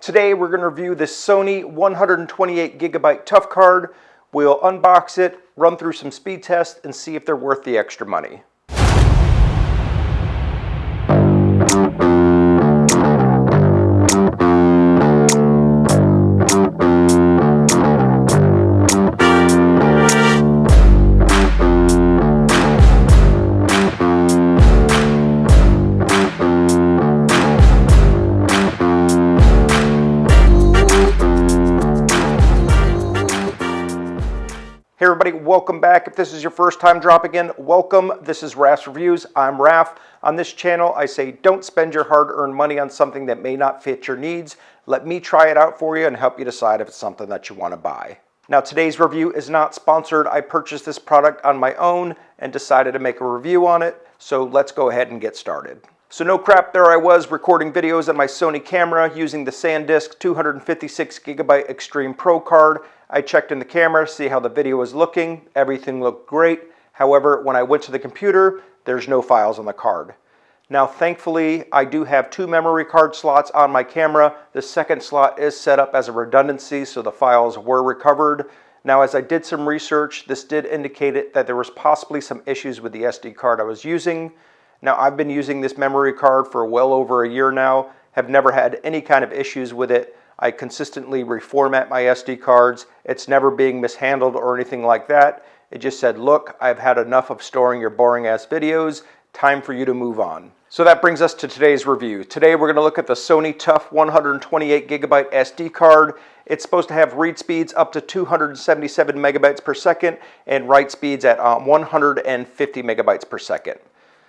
Today we're going to review this Sony 128GB tough card. We'll unbox it, run through some speed tests, and see if they're worth the extra money. Hey everybody, welcome back. If this is your first time dropping in, welcome. This is Raf's Reviews. I'm Raf. On this channel, I say don't spend your hard-earned money on something that may not fit your needs. Let me try it out for you and help you decide if it's something that you want to buy. Now, today's review is not sponsored. I purchased this product on my own and decided to make a review on it. So let's go ahead and get started. So no crap, there I was recording videos on my Sony camera using the SanDisk 256GB Extreme Pro card. I checked in the camera to see how the video was looking. Everything looked great. However, when I went to the computer, there's no files on the card. Now, thankfully, I do have two memory card slots on my camera. The second slot is set up as a redundancy, so the files were recovered. Now, as I did some research, this did indicate that there was possibly some issues with the SD card I was using. Now, I've been using this memory card for well over a year now, have never had any kind of issues with it. I consistently reformat my SD cards. It's never being mishandled or anything like that. It just said, look, I've had enough of storing your boring ass videos. Time for you to move on. So that brings us to today's review. Today we're going to look at the Sony Tough 128GB SD card. It's supposed to have read speeds up to 277 megabytes per second and write speeds at 150 megabytes per second.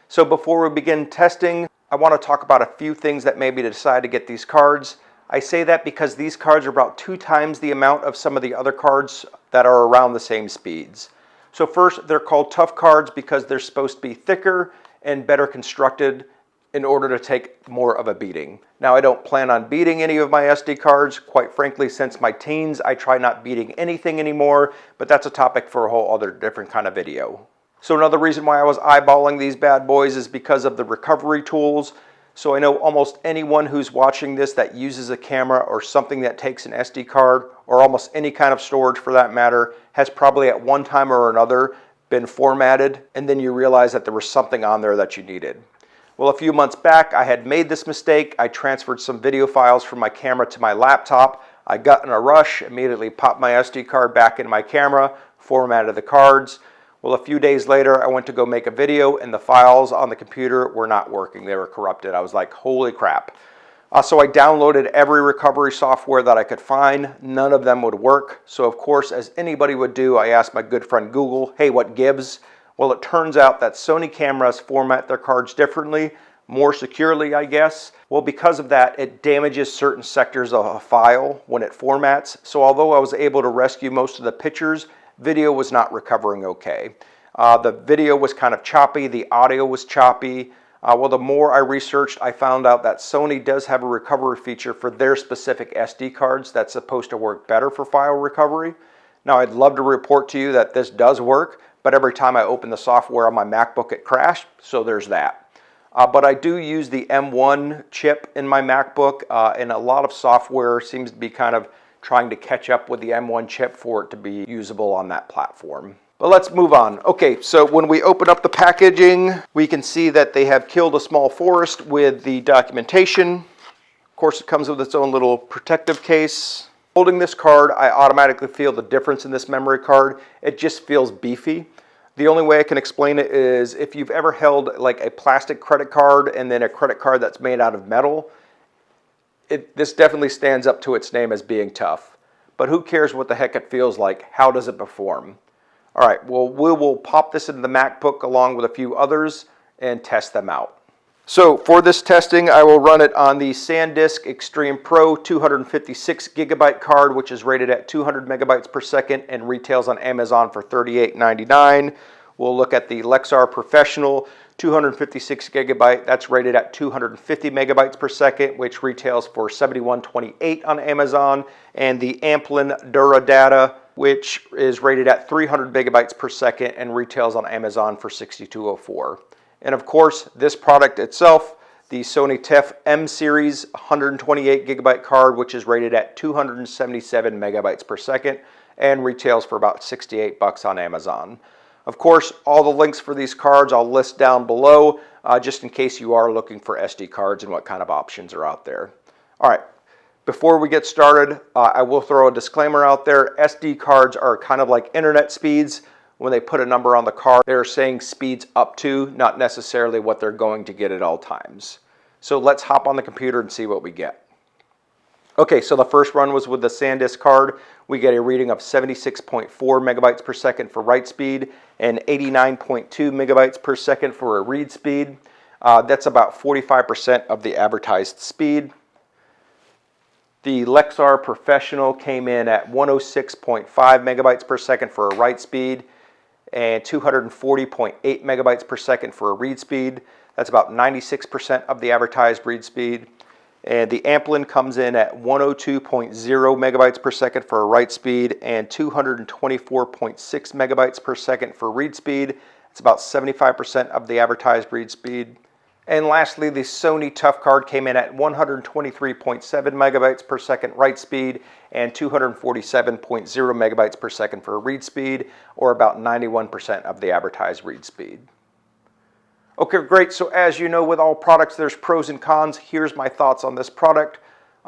So before we begin testing, I want to talk about a few things that made me decide to get these cards. I say that because these cards are about 2 times the amount of some of the other cards that are around the same speeds. So first, they're called tough cards because they're supposed to be thicker and better constructed in order to take more of a beating. Now, I don't plan on beating any of my SD cards. Quite frankly, since my teens, I try not beating anything anymore, but that's a topic for a whole other different kind of video. So another reason why I was eyeballing these bad boys is because of the recovery tools. So I know almost anyone who's watching this that uses a camera or something that takes an SD card, or almost any kind of storage for that matter, has probably at one time or another been formatted, and then you realize that there was something on there that you needed. Well, a few months back, I had made this mistake. I transferred some video files from my camera to my laptop. I got in a rush, immediately popped my SD card back in my camera, formatted the cards. Well, a few days later, I went to go make a video and the files on the computer were not working. They were corrupted. I was like, holy crap. So I downloaded every recovery software that I could find. None of them would work. So of course, as anybody would do, I asked my good friend Google, hey, what gives? Well, it turns out that Sony cameras format their cards differently, more securely, I guess. Well, because of that, it damages certain sectors of a file when it formats. So although I was able to rescue most of the pictures, video was not recovering okay. The video was kind of choppy, the audio was choppy. Well, the more I researched, I found out that Sony does have a recovery feature for their specific SD cards that's supposed to work better for file recovery. Now, I'd love to report to you that this does work, but every time I open the software on my MacBook, it crashed, so there's that. But I do use the M1 chip in my MacBook, and a lot of software seems to be kind of trying to catch up with the M1 chip for it to be usable on that platform. But let's move on. Okay, so when we open up the packaging, we can see that they have killed a small forest with the documentation. Of course, it comes with its own little protective case. Holding this card, I automatically feel the difference in this memory card. It just feels beefy. The only way I can explain it is if you've ever held like a plastic credit card and then a credit card that's made out of metal, this definitely stands up to its name as being tough. But who cares what the heck it feels like? How does it perform? All right, well, we will pop this into the MacBook along with a few others and test them out. So for this testing, I will run it on the SanDisk Extreme Pro 256GB card, which is rated at 200 megabytes per second and retails on Amazon for $38.99. We'll look at the Lexar Professional 256GB, that's rated at 250 megabytes per second, which retails for $71.28 on Amazon, and the Amplim Dura Data, which is rated at 300 megabytes per second and retails on Amazon for $62.04. And of course, this product itself the Sony TIFF M series 128 gigabyte card, which is rated at 277 megabytes per second and retails for about $68 on Amazon. Of course, all the links for these cards I'll list down below, just in case you are looking for SD cards and what kind of options are out there. All right, before we get started, I will throw a disclaimer out there. SD cards are kind of like internet speeds. When they put a number on the card, they're saying speeds up to, not necessarily what they're going to get at all times. So let's hop on the computer and see what we get. Okay, so the first run was with the SanDisk card. We get a reading of 76.4 megabytes per second for write speed and 89.2 megabytes per second for a read speed. That's about 45% of the advertised speed. The Lexar Professional came in at 106.5 megabytes per second for a write speed and 240.8 megabytes per second for a read speed. That's about 96% of the advertised read speed. And the Amplim comes in at 102.0 megabytes per second for a write speed and 224.6 megabytes per second for read speed. It's about 75% of the advertised read speed. And lastly, the Sony TUF card came in at 123.7 megabytes per second write speed and 247.0 megabytes per second for a read speed, or about 91% of the advertised read speed. Okay, great. So as you know, with all products, there's pros and cons. Here's my thoughts on this product.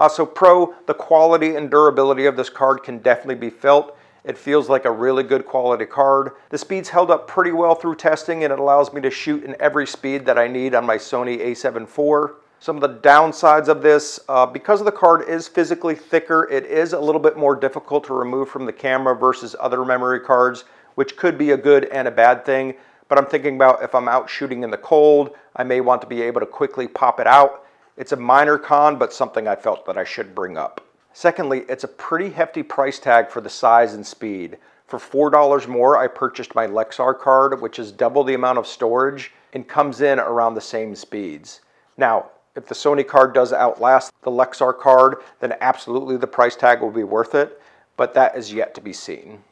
So pro, the quality and durability of this card can definitely be felt. It feels like a really good quality card. The speed's held up pretty well through testing, and it allows me to shoot in every speed that I need on my Sony a7 IV. Some of the downsides of this, because the card is physically thicker, it is a little bit more difficult to remove from the camera versus other memory cards, which could be a good and a bad thing. But I'm thinking about if I'm out shooting in the cold, I may want to be able to quickly pop it out. It's a minor con, but something I felt that I should bring up. Secondly, it's a pretty hefty price tag for the size and speed. For $4 more, I purchased my Lexar card, which is double the amount of storage and comes in around the same speeds. Now, if the Sony card does outlast the Lexar card, then absolutely the price tag will be worth it, but that is yet to be seen.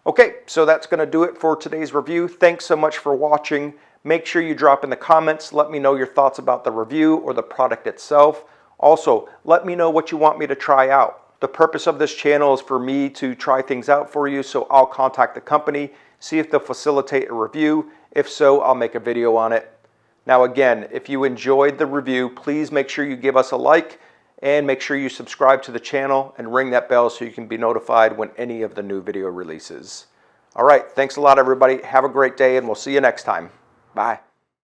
Okay, so that's going to do it for today's review. Thanks so much for watching. Make sure you drop in the comments. Let me know your thoughts about the review or the product itself. Also, let me know what you want me to try out. The purpose of this channel is for me to try things out for you, so I'll contact the company, see if they'll facilitate a review. If so, I'll make a video on it. Now again, if you enjoyed the review, please make sure you give us a like and make sure you subscribe to the channel and ring that bell so you can be notified when any of the new video releases. All right, thanks a lot everybody. Have a great day and we'll see you next time. Bye.